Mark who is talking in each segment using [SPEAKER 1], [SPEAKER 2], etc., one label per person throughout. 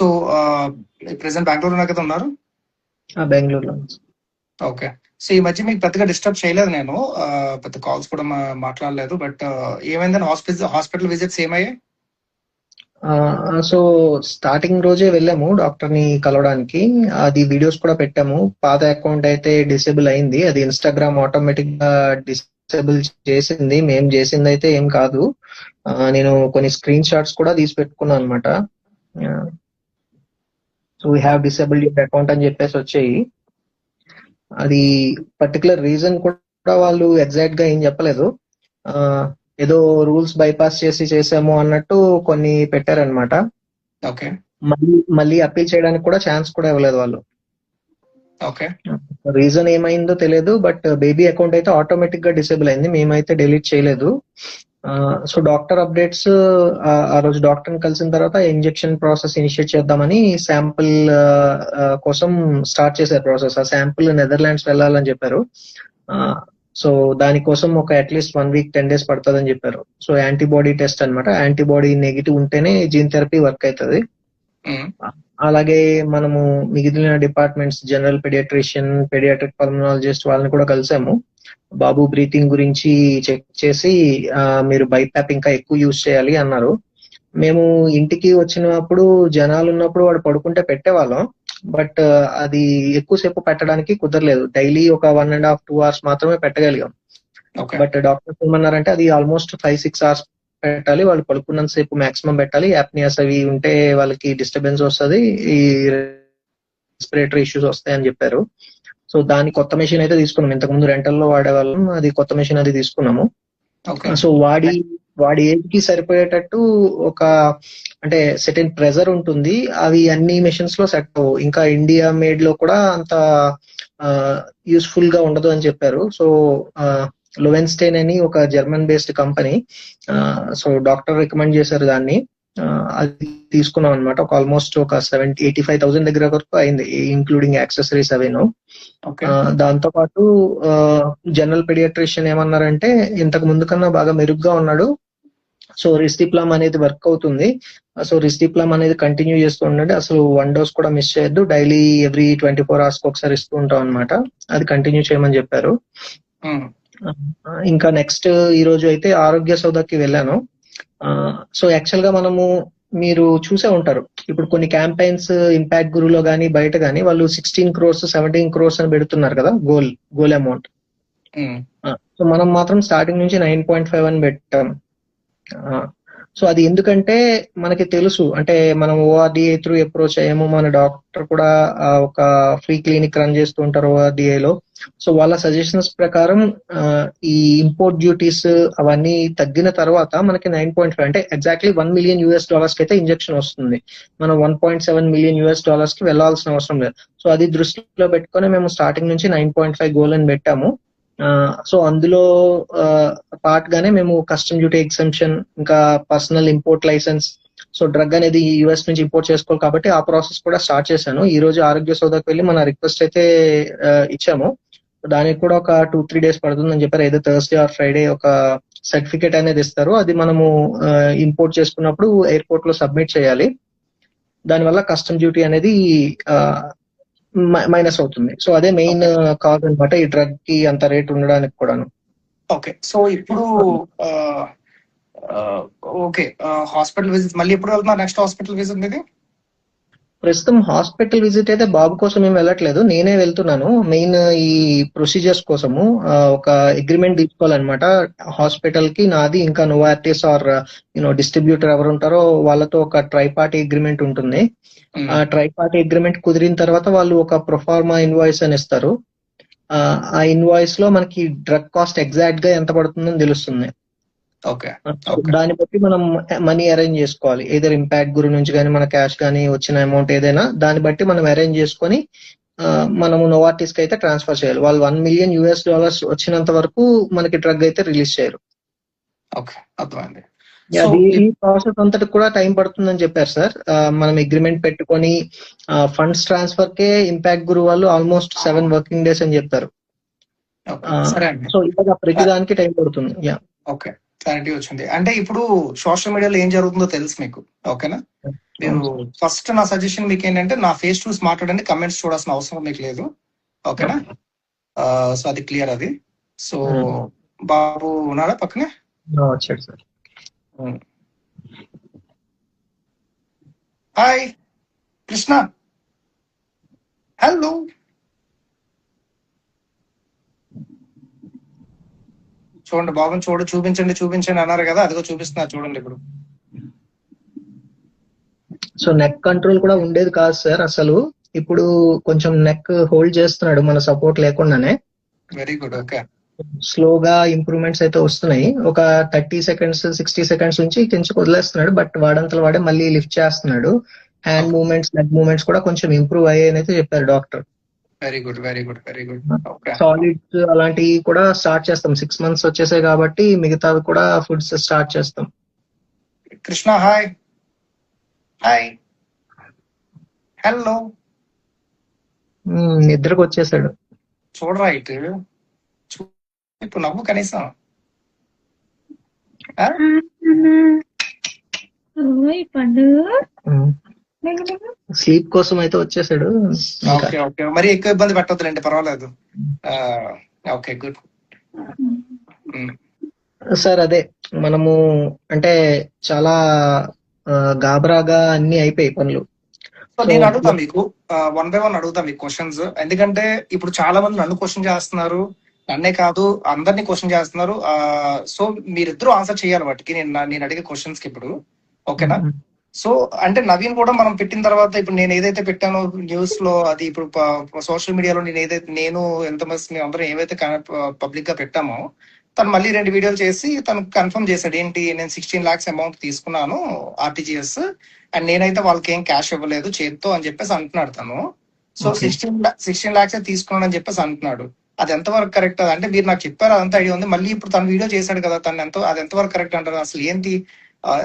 [SPEAKER 1] So present బెంగళూరులో కదా ఉన్నారు?
[SPEAKER 2] బెంగళూరులో.
[SPEAKER 1] ఓకే. సో ఈ మధ్య మీకు పెద్దగా డిస్టర్బ్ చేయలేదు నేను, పెద్ద కాల్స్ కూడా మాట్లాడలేదు. బట్ ఏమైందని హాస్పిటల్ విజిట్స్ ఏమయ్యాయి?
[SPEAKER 2] సో స్టార్టింగ్ రోజే వెళ్ళాము డాక్టర్ ని కలవడానికి. అది వీడియోస్ కూడా పెట్టాము. పాత అకౌంట్ అయితే డిసేబుల్ అయింది, అది ఇన్స్టాగ్రామ్ ఆటోమేటిక్ గా డిసేబుల్ చేసింది. మేము చేసింది అయితే ఏం కాదు. నేను కొన్ని స్క్రీన్ షాట్స్ కూడా తీసి పెట్టుకున్నాను అనమాట. So we have disabled your account అని చెప్పేసి వచ్చాయి. అది పర్టికులర్ రీజన్ కూడా వాళ్ళు ఎగ్జాక్ట్ గా ఏం చెప్పలేదు. ఏదో రూల్స్ బైపాస్ చేసి చేసాము అన్నట్టు కొన్ని పెట్టారనమాట.
[SPEAKER 1] ఓకే.
[SPEAKER 2] మళ్ళీ అప్పీల్ చేయడానికి కూడా ఛాన్స్ కూడా ఇవ్వలేదు వాళ్ళు.
[SPEAKER 1] ఓకే.
[SPEAKER 2] రీజన్ ఏమైందో తెలియదు, బట్ బేబీ అకౌంట్ అయితే ఆటోమేటిక్ గా డిసేబుల్ అయింది, మేమైతే డిలీట్ చేయలేదు. సో డాక్టర్ అప్డేట్స్, ఆ రోజు డాక్టర్ కలిసిన తర్వాత ఇంజెక్షన్ ప్రాసెస్ ఇనిషియేట్ చేద్దామని శాంపుల్ కోసం స్టార్ట్ చేశారు ప్రాసెస్. ఆ శాంపుల్ నెదర్లాండ్స్ వెళ్ళాలని చెప్పారు. సో దానికోసం ఒక అట్లీస్ట్ 1 వీక్ 10 days పడుతుందని చెప్పారు. సో యాంటీబాడీ టెస్ట్ అనమాట. యాంటీబాడీ నెగిటివ్ ఉంటేనే జీన్ థెరపీ వర్క్ అవుతుంది. అలాగే మనము మిగిలిన departments, general paediatrician, paediatric pulmonologist వాళ్ళని కూడా కలిసాము. బాబు బ్రీతింగ్ గురించి చెక్ చేసి మీరు బైపాప్ ఇంకా ఎక్కువ యూజ్ చేయాలి అన్నారు. మేము ఇంటికి వచ్చినప్పుడు జనాలు ఉన్నప్పుడు వాడు పడుకుంటే పెట్టేవాళ్ళం, బట్ అది ఎక్కువసేపు పెట్టడానికి కుదరలేదు. డైలీ ఒక 1.5 2 hours మాత్రమే పెట్టగలిగాం. బట్ డాక్టర్స్ ఏమన్నారంటే అది ఆల్మోస్ట్ 5-6 hours పెట్టాలి, వాళ్ళు పడుకున్నంత సేపు మాక్సిమం పెట్టాలి. యాప్నియాస్ అవి ఉంటే వాళ్ళకి డిస్టర్బెన్స్ వస్తుంది, ఈ రెస్పిరేటరీ ఇష్యూస్ వస్తాయని చెప్పారు. సో దాని కొత్త మెషిన్ అయితే తీసుకున్నాం. ఇంతకుముందు రెంటల్లో వాడేవాళ్ళం, అది కొత్త మెషిన్ అది తీసుకున్నాము. సో వాడి ఏజ్ కి సరిపోయేటట్టు ఒక అంటే సెటైన్ ప్రెజర్ ఉంటుంది, అవి అన్ని మెషిన్స్ లో సెట్ అవ్వవు. ఇంకా ఇండియా మేడ్ లో కూడా అంత యూస్ఫుల్ గా ఉండదు అని చెప్పారు. సో లోవెన్స్టైన్ అని ఒక German based company, so doctor recommend చేశారు దాన్ని. అది తీసుకున్నాం అనమాట. ఒక ఆల్మోస్ట్ ఒక 85,000 దగ్గర వరకు అయింది, ఇంక్లూడింగ్ యాక్సెసరీస్ అవేను. దాంతో పాటు జనరల్ పెడియాట్రిషియన్ ఏమన్నారంటే ఇంతకు ముందు కన్నా బాగా మెరుగ్గా ఉన్నాడు, సో రిస్టిప్లామ్ అనేది వర్క్ అవుతుంది, సో రిస్టిప్లామ్ అనేది కంటిన్యూ చేస్తూ ఉండండి, అసలు 1 dose కూడా మిస్ చేయొద్దు, డైలీ ఎవ్రీ 24 hours ఒకసారి ఇస్తూ ఉంటాం అనమాట, అది కంటిన్యూ చేయమని చెప్పారు. ఇంకా నెక్స్ట్ ఈ రోజు అయితే ఆరోగ్య సౌదకి వెళ్ళాను. సో యాక్చువల్ గా మీరు చూసే ఉంటారు, ఇప్పుడు కొన్ని క్యాంపెయిన్స్ ఇంపాక్ట్ గురులో కానీ బయట కానీ వాళ్ళు 16 crores 17 crores అని పెడుతున్నారు కదా గోల్ అమౌంట్. సో మనం మాత్రం స్టార్టింగ్ నుంచి 9.5 అని పెట్టాం. సో అది ఎందుకంటే మనకి తెలుసు, అంటే మనం ఓఆర్డిఏ త్రూ అప్రోచ్ అయ్యాము, మన డాక్టర్ కూడా ఒక ఫ్రీ క్లినిక్ రన్ చేస్తూ ఉంటారు ఓఆర్డిఏలో. సో వాళ్ళ సజెషన్స్ ప్రకారం ఈ ఇంపోర్ట్ డ్యూటీస్ అవన్నీ తగ్గిన తర్వాత మనకి 9.5 అంటే ఎగ్జాక్ట్లీ $1 million కి అయితే ఇంజెక్షన్ వస్తుంది. మనం $1.7 million కి వెళ్లాల్సిన అవసరం లేదు. సో అది దృష్టిలో పెట్టుకొని మేము స్టార్టింగ్ నుంచి 9.5 గోల్ అని పెట్టాము. సో అందులో పార్ట్ గానే మేము కస్టమ్ డ్యూటీ ఎగ్జంప్షన్, ఇంకా personal import licence, so drug అనేది యుఎస్ నుంచి ఇంపోర్ట్ చేసుకోవాలి కాబట్టి ఆ ప్రాసెస్ కూడా స్టార్ట్ చేశాను. ఈ రోజు ఆరోగ్య సౌదకి వెళ్ళి మన రిక్వెస్ట్ అయితే ఇచ్చాము. దానికి కూడా ఒక 2-3 days పడుతుందని చెప్పారు. ఏదో థర్స్డే ఆర్ ఫ్రైడే ఒక సర్టిఫికేట్ అనేది ఇస్తారు, అది మనము ఇంపోర్ట్ చేసుకున్నప్పుడు ఎయిర్పోర్ట్ లో సబ్మిట్ చేయాలి. దానివల్ల కస్టమ్ డ్యూటీ అనేది మైనస్ అవుతుంది. సో అదే మెయిన్ కాజ్ అనమాట ఈ డ్రగ్ కి అంత రేట్ ఉండడానికి కూడాను.
[SPEAKER 1] ఓకే. సో ఇప్పుడు ఓకే, హాస్పిటల్ విజిట్ మళ్ళీ ఎప్పుడు వెళ్తున్నారు? నెక్స్ట్ హాస్పిటల్ విజిట్ మీది?
[SPEAKER 2] ప్రస్తుతం హాస్పిటల్ విజిట్ అయితే బాబు కోసం ఏం వెళ్ళట్లేదు, నేనే వెళ్తున్నాను. మెయిన్ ఈ ప్రొసీజర్స్ కోసము ఒక అగ్రిమెంట్ తీసుకోవాలన్నమాట. హాస్పిటల్ కి నాది, ఇంకా నోవార్టిస్ ఆర్ డిస్ట్రిబ్యూటర్ ఎవరు ఉంటారో వాళ్ళతో ఒక ట్రైపార్టీ అగ్రిమెంట్ ఉంటుంది. ఆ ట్రైపార్టీ అగ్రిమెంట్ కుదిరిన తర్వాత వాళ్ళు ఒక ప్రొఫార్మా ఇన్వాయిస్ అని ఇస్తారు. ఆ ఇన్వాయిస్ లో మనకి డ్రగ్ కాస్ట్ ఎగ్జాక్ట్ గా ఎంత పడుతుందని తెలుస్తుంది. దాన్ని బట్టి మనం మనీ అరేంజ్ చేసుకోవాలి. ఏదైనా ఇంపాక్ట్ గురి నుంచి కానీ మన క్యాష్ కానీ వచ్చిన అమౌంట్ ఏదైనా దాన్ని బట్టి మనం అరేంజ్ చేసుకొని మనము నోవార్టిస్ కి అయితే ట్రాన్స్ఫర్ చేయాలి. వాళ్ళు $1 million వచ్చినంత వరకు మనకి డ్రగ్ అయితే రిలీజ్ చేయరు. ఈ ప్రాసెస్ అంతటి కూడా టైం పడుతుందని చెప్పారు సార్. మనం అగ్రిమెంట్ పెట్టుకొని ఫండ్స్ ట్రాన్స్ఫర్ కే ఇంపాక్ట్ గురు వాళ్ళు ఆల్మోస్ట్ 7 working days అని చెప్పారు. సో ఇలాగా ప్రతి దానికి టైం పడుతుంది.
[SPEAKER 1] ఓకే. క్లారిటీ వచ్చింది. అంటే ఇప్పుడు సోషల్ మీడియాలో ఏం జరుగుతుందో తెలుసు మీకు, ఓకేనా? మీరు
[SPEAKER 2] అవును సార్.
[SPEAKER 1] ఫస్ట్ నా సజెషన్ మీకు ఏంటంటే నా ఫేస్ చూసి మాట్లాడండి, కమెంట్స్ చూడాల్సిన అవసరం మీకు లేదు, ఓకేనా? సో అది క్లియర్ అది. సో బాబు ఉన్నాడా పక్కనే?
[SPEAKER 2] వచ్చాడు సార్.
[SPEAKER 1] Hi Krishna, hello. చూడండి బాబుని చూపించండి చూపించండి అన్నారు కదా, అదిగో చూపిస్తున్నారు చూడండి ఇప్పుడు.
[SPEAKER 2] సో నెక్ కంట్రోల్ కూడా ఉండేది కాదు సార్ అసలు. ఇప్పుడు కొంచెం నెక్ హోల్డ్ చేస్తున్నాడు మన సపోర్ట్ లేకుండానే.
[SPEAKER 1] Very good, okay.
[SPEAKER 2] స్లోగా ఇంప్రూవ్మెంట్స్ అయితే వస్తున్నాయి. ఒక 30 సెకండ్స్ 60 సెకండ్స్ నుంచి కించకు వదిలేస్తున్నాడు, బట్ వాడంతలో వాడే మళ్ళీ లిఫ్ట్ చేస్తున్నాడు. హ్యాండ్ మూవ్మెంట్స్, లెగ్ మూవ్మెంట్స్ కూడా కొంచెం ఇంప్రూవ్ అయ్యాయని అయితే చెప్పారు doctor.
[SPEAKER 1] Very good very good very good, okay.
[SPEAKER 2] Solids అలాంటివి కూడా స్టార్ట్ చేస్తాం. 6 మంత్స్ వచ్చేసాయి కాబట్టి మిగతావి కూడా ఫుడ్స్ స్టార్ట్ చేస్తాం.
[SPEAKER 1] Krishna hi, hi, hello.
[SPEAKER 2] నిద్రకు వచ్చేసాడు.
[SPEAKER 1] చూడరా ఇటు, ఇప్పుడు నవ్వు కనీసం.
[SPEAKER 2] స్లీప్ కోసం అయితే వచ్చేసాడు.
[SPEAKER 1] ఓకే ఓకే, మరి ఎక్కువ ఇబ్బంది పెట్టొద్దులేండి, పర్వాలేదు. Okay good
[SPEAKER 2] sir. అదే మనము అంటే చాలా గాబరాగా అన్ని అయిపోయి పనులు.
[SPEAKER 1] సో నేను అడుగుతా మీకు, 1 by 1 అడుగుతా మీకు క్వశ్చన్స్. ఎందుకంటే ఇప్పుడు చాలా మంది నన్ను క్వశ్చన్ చేస్తున్నారు, నన్నే కాదు అందరినీ క్వశ్చన్ చేస్తున్నారు. సో మీరిద్దరూ ఆన్సర్ చేయాలి వాటికి, నేను అడిగే క్వశ్చన్స్ కి ఇప్పుడు, ఓకేనా? సో అంటే నవీన్ కూడా మనం పెట్టిన తర్వాత, ఇప్పుడు నేను ఏదైతే పెట్టానో న్యూస్ లో, అది ఇప్పుడు సోషల్ మీడియాలో నేను ఎంతమంది మేము అందరం ఏవైతే పబ్లిక్ గా పెట్టామో, తను మళ్ళీ 2 వీడియోలు చేసి తను కన్ఫర్మ్ చేశాడు. ఏంటి, నేను 16 lakhs అమౌంట్ తీసుకున్నాను ఆర్టీజీఎస్, అండ్ నేనైతే వాళ్ళకి ఏం క్యాష్ ఇవ్వలేదు చేత్తో అని చెప్పేసి అంటున్నాడు తను. సో 16 lakhs తీసుకున్నాను అని చెప్పేసి అంటున్నాడు. అది ఎంతవరకు కరెక్ట్? అంటే మీరు నాకు చెప్పారు, అదంతా ఐడియా ఉంది. మళ్ళీ ఇప్పుడు తను వీడియో చేశాడు కదా, అది ఎంతవరకు కరెక్ట్ అంటారు? అసలు ఏంటి,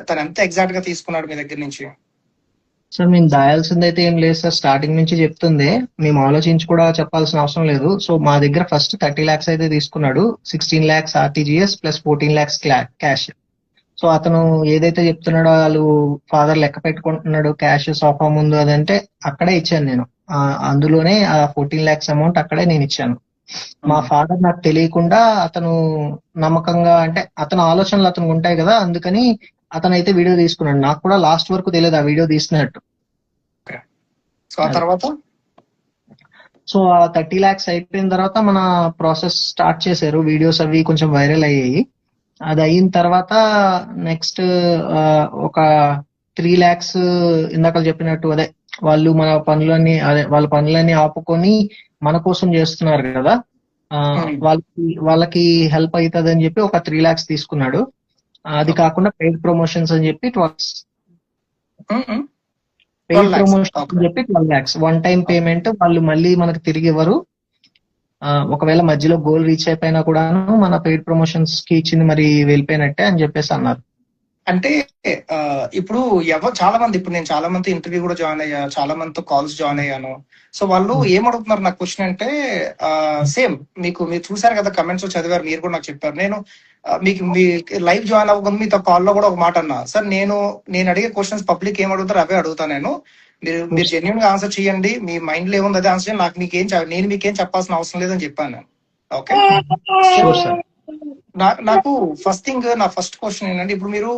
[SPEAKER 1] తను ఎంత ఎగ్జాక్ట్ గా తీసుకున్నాడు మీ దగ్గర నుంచి?
[SPEAKER 2] సార్ మేము దాయాల్సింది అయితే ఏం లేదు సార్. స్టార్టింగ్ నుంచి చెప్తుంది, మేము ఆలోచించి కూడా చెప్పాల్సిన అవసరం లేదు. సో మా దగ్గర ఫస్ట్ 30 lakhs అయితే తీసుకున్నాడు. 16 lakhs RTGS plus 14 lakhs cash. So అతను ఏదైతే చెప్తున్నాడో, వాళ్ళు ఫాదర్ లెక్క పెట్టుకుంటున్నాడు క్యాష్ సోఫా ముందు, అదంటే అక్కడే ఇచ్చాను నేను. అందులోనే ఆ 14 lakhs అమౌంట్ అక్కడే నేను ఇచ్చాను. మా ఫాదర్ నాకు తెలియకుండా అతను నమ్మకంగా, అంటే అతని ఆలోచనలు అతను ఉంటాయి కదా, అందుకని అతనైతే వీడియో తీసుకున్నాడు. నాకు కూడా లాస్ట్ వరకు తెలియదు ఆ వీడియో తీసినట్టు. సో ఆ 30 lakhs అయిపోయిన తర్వాత మన ప్రాసెస్ స్టార్ట్ చేశారు. వీడియోస్ అవి కొంచెం వైరల్ అయ్యాయి. అది అయిన తర్వాత నెక్స్ట్ ఒక 3 lakhs ఇందాక చెప్పినట్టు, అదే వాళ్ళు మన పనులన్నీ, అదే వాళ్ళ పనులన్నీ ఆపుకొని మన కోసం చేస్తున్నారు కదా, వాళ్ళకి హెల్ప్ అవుతుంది అని చెప్పి ఒక 3 lakhs తీసుకున్నాడు. అది కాకుండా పెయిడ్ ప్రమోషన్స్ అని చెప్పి 12 lakhs 1 time పేమెంట్. వాళ్ళు మళ్ళీ మనకు తిరిగి ఇవ్వరు. ఒకవేళ మధ్యలో గోల్ రీచ్ అయిపోయినా కూడాను మన పెయిడ్ ప్రమోషన్స్ కి ఇచ్చింది మరి వెళ్ళిపోయినట్టే అని చెప్పేసి అన్నారు.
[SPEAKER 1] అంటే ఇప్పుడు చాలా మంది, ఇప్పుడు నేను చాలా మంది ఇంటర్వ్యూ కూడా జాయిన్ అయ్యా, చాలా మందితో కాల్స్ జాయిన్ అయ్యాను. సో వాళ్ళు ఏమడుగుతున్నారు నాకు క్వశ్చన్ అంటే, సేమ్ మీరు చూసారు కదా, కమెంట్స్ చదివారు, మీరు కూడా నాకు చెప్పారు. నేను మీకు మీ లైవ్ జాయిన్ అవ్వకుండా మీతో కాల్లో కూడా ఒక మాట అన్నా, సార్ నేను అడిగే క్వశ్చన్స్ పబ్లిక్ ఏం అడుగుతారు అవే అడుగుతాను నేను. మీరు జెన్యున్ గా ఆన్సర్ చేయండి, మీ మైండ్ లో ఏముంది అదే ఆన్సర్ చేయండి, నేను మీకేం చెప్పాల్సిన అవసరం లేదని చెప్పాను నేను. ఓకే, నాకు ఫస్ట్ థింగ్, నా ఫస్ట్ క్వశ్చన్ ఏంటంటే, ఇప్పుడు మీరు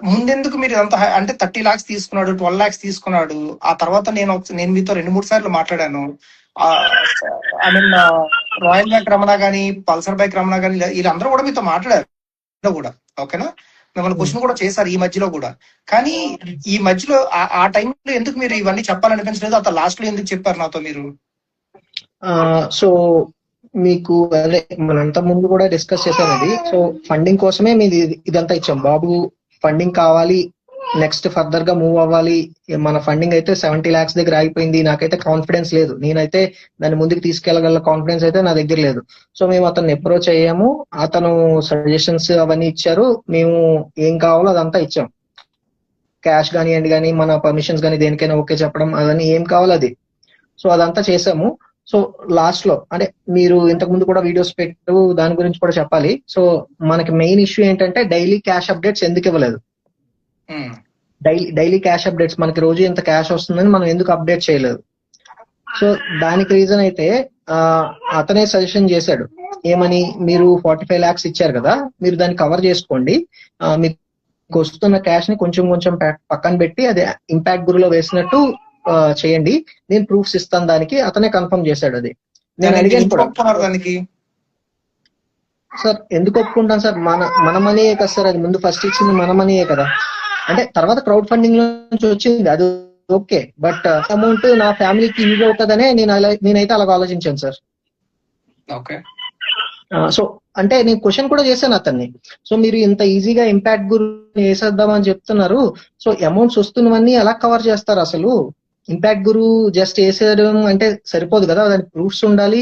[SPEAKER 1] ముందెందుకు మీరు అంత అంటే 30 lakhs తీసుకున్నాడు, 12 lakhs తీసుకున్నాడు, ఆ తర్వాత నేను మీతో 2-3 సార్లు మాట్లాడాను. I mean royal bike Ramana గానీ, పల్సర్ బైక్ రమణ గానీ, వీళ్ళందరూ కూడా మీతో మాట్లాడారు కూడా, ఓకేనా? మిమ్మల్ని క్వశ్చన్ కూడా చేశారు ఈ మధ్యలో కూడా. కానీ ఈ మధ్యలో ఆ టైంలో ఎందుకు మీరు ఇవన్నీ చెప్పాలనిపించలేదు? అతను లాస్ట్ లో ఎందుకు చెప్పారు నాతో మీరు?
[SPEAKER 2] సో మీకు అదే మనంత ముందు కూడా డిస్కస్ చేశాను అది. సో ఫండింగ్ కోసమే మీది ఇదంతా ఇచ్చాం. బాబు ఫండింగ్ కావాలి, నెక్స్ట్ ఫర్దర్ గా మూవ్ అవ్వాలి. మన ఫండింగ్ అయితే 70 lakhs దగ్గర ఆగిపోయింది. నాకైతే కాన్ఫిడెన్స్ లేదు, నేనైతే దాన్ని ముందుకు తీసుకెళ్లగల కాన్ఫిడెన్స్ అయితే నా దగ్గర లేదు. సో మేము అతన్ని అప్రోచ్ అయ్యాము, అతను సజెషన్స్ అవన్నీ ఇచ్చారు, మేము ఏం కావాలో అదంతా ఇచ్చాం. క్యాష్ కానివ్వండి, కానీ మన పర్మిషన్స్ కానీ దేనికైనా ఓకే చెప్పడం, అవన్నీ ఏం కావాలో అది. సో అదంతా చేసాము. సో లాస్ట్ లో అంటే మీరు ఇంతకు ముందు కూడా వీడియోస్ పెట్టు దాని గురించి కూడా చెప్పాలి. సో మనకి మెయిన్ ఇష్యూ ఏంటంటే డైలీ క్యాష్ అప్డేట్స్ ఎందుకు ఇవ్వలేదు.
[SPEAKER 1] ఉమ్,
[SPEAKER 2] డైలీ క్యాష్ అప్డేట్స్ మనకి రోజు ఇంత క్యాష్ వస్తుందని మనం ఎందుకు అప్డేట్ చేయలేదు. సో దానికి రీజన్ అయితే అతనే సజెషన్ చేశాడు. ఏమని, మీరు 45 lakhs ఇచ్చారు కదా, మీరు దాన్ని కవర్ చేసుకోండి, మీకు వస్తున్న క్యాష్ ని కొంచెం కొంచెం పక్కన పెట్టి అది ఇంపాక్ట్ గురులో వేసినట్టు చేయండి, నేను ప్రూఫ్స్ ఇస్తాను దానికి. అతనే కన్ఫర్మ్ చేశాడు. అది నేను
[SPEAKER 1] దాన్ని
[SPEAKER 2] అడిగాను
[SPEAKER 1] ఎందుకు
[SPEAKER 2] కూడా,
[SPEAKER 1] ఒప్పుకున్నారు దానికి?
[SPEAKER 2] సార్ ఎందుకు ఒప్పుకుంటాను సార్, మన మనీయే కదా సార్, అది ముందు ఫస్ట్ ఇచ్చింది మన మనీయే కదా. అంటే తర్వాత క్రౌడ్ ఫండింగ్ నుంచి వచ్చింది అది ఓకే, బట్ అమౌంట్ నా ఫ్యామిలీకి యూజ్ అవుతుందనే నేనైతే అలాగ ఆలోచించాను సార్.
[SPEAKER 1] ఓకే.
[SPEAKER 2] సో అంటే నేను క్వశ్చన్ కూడా చేశాను అతన్ని. సో మీరు ఇంత ఈజీగా ఇంపాక్ట్ గురు వేసేద్దామని చెప్తున్నారు, సో అమౌంట్స్ వస్తున్నవన్నీ ఎలా కవర్ చేస్తారు అసలు? ఇంపాక్ట్ గురు జస్ట్ వేసేయడం అంటే సరిపోదు కదా, దానికి ప్రూఫ్స్ ఉండాలి,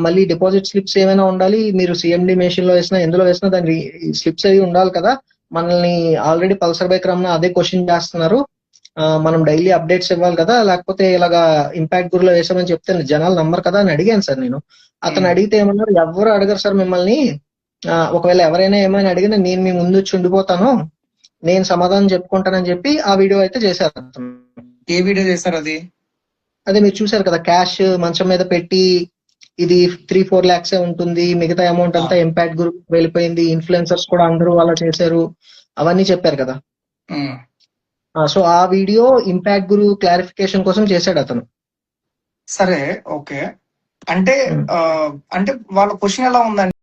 [SPEAKER 2] మళ్ళీ డిపాజిట్ స్లిప్స్ ఏమైనా ఉండాలి. మీరు సిఎండి మెషిన్ లో వేసినా ఎందులో వేసినా దాని స్లిప్స్ అవి ఉండాలి కదా. మనల్ని ఆల్రెడీ పల్సర్ బైక్ రమణ అదే క్వశ్చన్ చేస్తున్నారు, మనం డైలీ అప్డేట్స్ ఇవ్వాలి కదా, లేకపోతే ఇలాగా ఇంపాక్ట్ గురులో వేసామని చెప్తే జనాలు నమ్మరు కదా అని అడిగాను సార్ నేను. అతను అడిగితే ఏమన్నారు, ఎవరు అడగరు సార్ మిమ్మల్ని, ఒకవేళ ఎవరైనా ఏమైనా అడిగినా నేను మీ ముందు వచ్చి ఉండిపోతాను, నేను సమాధానం చెప్పుకుంటానని చెప్పి ఆ వీడియో అయితే చేశారు అతను.
[SPEAKER 1] ఏ వీడియో చేశారు అది?
[SPEAKER 2] అదే మీరు చూసారు కదా, క్యాష్ మంచం మీద పెట్టి ఇది 3-4 lakhs ఉంటుంది, మిగతా అమౌంట్ అంతా ఇంపాక్ట్ గ్రూప్ వెళ్ళిపోయింది, ఇన్ఫ్లుయెన్సర్స్ కూడా అందరూ అలా చేశారు, అవన్నీ చెప్పారు కదా. సో ఆ వీడియో ఇంపాక్ట్ గురు క్లారిఫికేషన్ కోసం చేశాడు అతను.
[SPEAKER 1] సరే, ఓకే. అంటే వాళ్ళ క్వశ్చన్ ఎలా ఉందంటే